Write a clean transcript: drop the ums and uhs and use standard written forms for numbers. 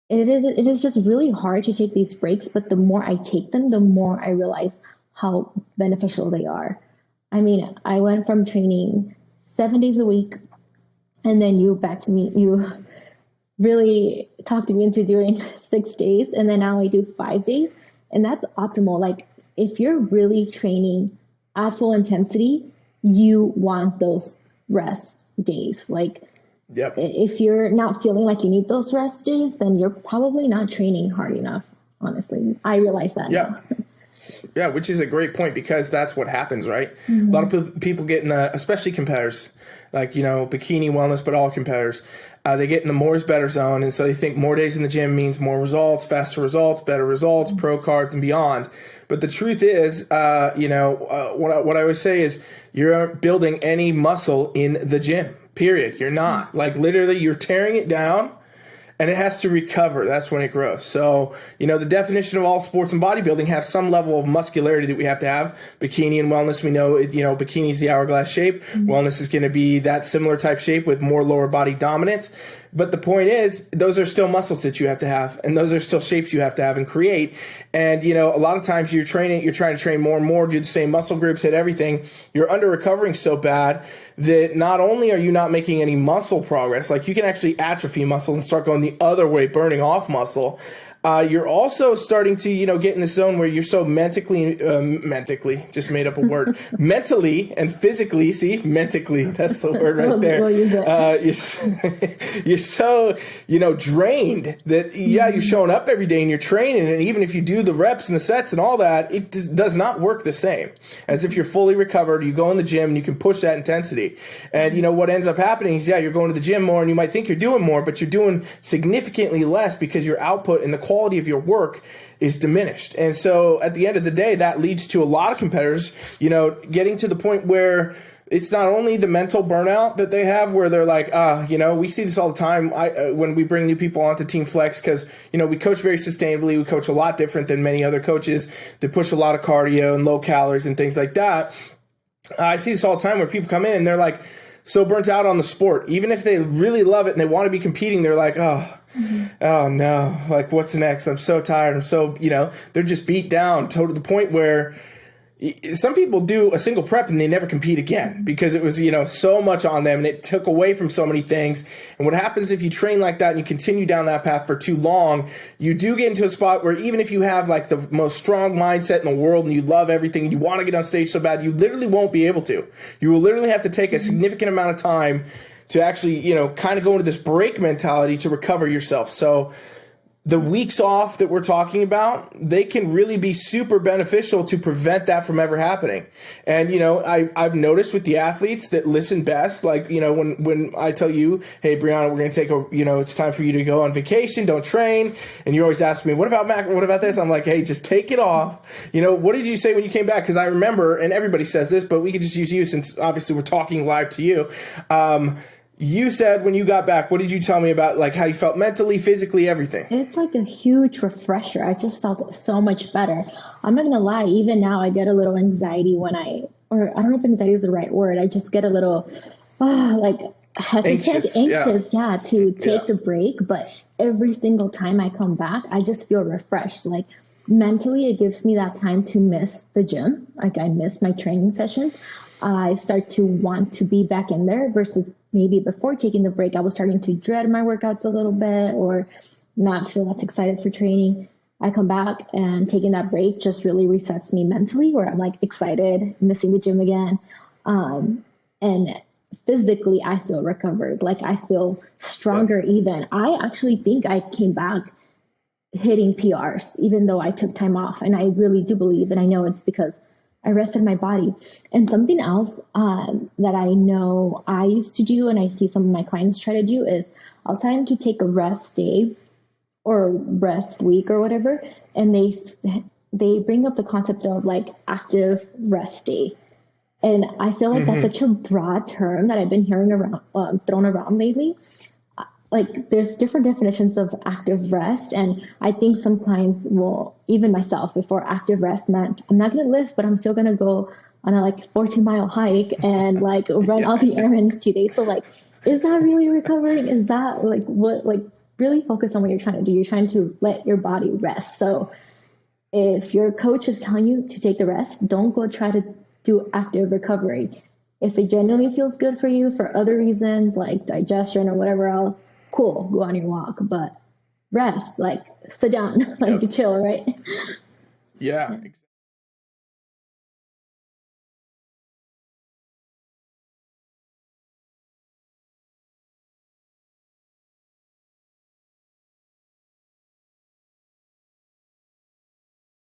it is just really hard to take these breaks, but the more I take them, the more I realize how beneficial they are. I mean, I went from training 7 days a week, and then you really talked me into doing 6 days, and then now I do 5 days, and that's optimal. Like, if you're really training at full intensity, you want those rest days. Like, Yep. if you're not feeling like you need those rest days, then you're probably not training hard enough. Honestly, I realize that. Yeah. Now. Yeah, which is a great point, because that's what happens, right? Mm-hmm. A lot of people get in the, especially competitors, like, Bikini Wellness, but all competitors, they get in the more is better zone. And so they think more days in the gym means more results, faster results, better results, pro cards and beyond. But the truth is, what I always say is, you're building any muscle in the gym, period. You're not. Like, literally, you're tearing it down, and it has to recover. That's when it grows. So, the definition of all sports and bodybuilding have some level of muscularity that we have to have. Bikini and wellness, we know, bikini is the hourglass shape. Mm-hmm. Wellness is going to be that similar type shape with more lower body dominance. But the point is, those are still muscles that you have to have, and those are still shapes you have to have and create. And, a lot of times you're trying to train more and more, do the same muscle groups, hit everything. You're under recovering so bad that not only are you not making any muscle progress, like, you can actually atrophy muscles and start going the other way, burning off muscle. You're also starting to, get in this zone where you're so mentally, just made up a word, mentally and physically, mentally, that's the word right there. You're so, drained that, you're showing up every day and you're training. And even if you do the reps and the sets and all that, it does not work the same as if you're fully recovered. You go in the gym and you can push that intensity. And, what ends up happening is, you're going to the gym more and you might think you're doing more, but you're doing significantly less because your output and the quality of your work is diminished. And so at the end of the day, that leads to a lot of competitors, getting to the point where it's not only the mental burnout that they have, where they're like, we see this all the time when we bring new people onto Team Flex, because, we coach very sustainably. We coach a lot different than many other coaches that push a lot of cardio and low calories and things like that. I see this all the time where people come in and they're like so burnt out on the sport. Even if they really love it and they want to be competing, they're like, oh no, like, what's next? I'm so tired. I'm so, they're just beat down to the point where some people do a single prep and they never compete again because it was, so much on them and it took away from so many things. And what happens if you train like that and you continue down that path for too long, you do get into a spot where even if you have like the most strong mindset in the world and you love everything and you want to get on stage so bad, you literally won't be able to. You will literally have to take a significant amount of time to actually, kind of go into this break mentality to recover yourself. So the weeks off that we're talking about, they can really be super beneficial to prevent that from ever happening. And, I've noticed with the athletes that listen best, like, when I tell you, hey, Brianna, we're going to take it's time for you to go on vacation, don't train. And you always ask me, what about Mac? What about this? I'm like, hey, just take it off. What did you say when you came back? Because I remember, and everybody says this, but we could just use you since obviously we're talking live to you. You said when you got back, what did you tell me about, like, how you felt mentally, physically, everything? It's like a huge refresher. I just felt so much better. I'm not going to lie. Even now, I get a little anxiety or I don't know if anxiety is the right word. I just get a little, hesitant, anxious, to take the break. But every single time I come back, I just feel refreshed. Like, mentally, it gives me that time to miss the gym. Like, I miss my training sessions. I start to want to be back in there versus maybe before taking the break, I was starting to dread my workouts a little bit or not feel as excited for training. I come back and taking that break just really resets me mentally, where I'm like excited, missing the gym again. And physically, I feel recovered. Like, I feel stronger even. I actually think I came back hitting PRs, even though I took time off. And I really do believe, and I know it's because I rested my body. And something else that I know I used to do, and I see some of my clients try to do, is I'll tell them to take a rest day or rest week or whatever, and they bring up the concept of like active rest day. And I feel like that's such a broad term that I've been hearing around, thrown around lately. Like, there's different definitions of active rest. And I think some clients will, even myself, before active rest meant I'm not going to lift, but I'm still going to go on a 14-mile hike and run all the errands 2 days. So is that really recovering? Is that what really focus on what you're trying to do. You're trying to let your body rest. So if your coach is telling you to take the rest, don't go try to do active recovery. If it genuinely feels good for you for other reasons like digestion or whatever else, cool, go on your walk. But rest, like sit down, like chill, right? Yeah.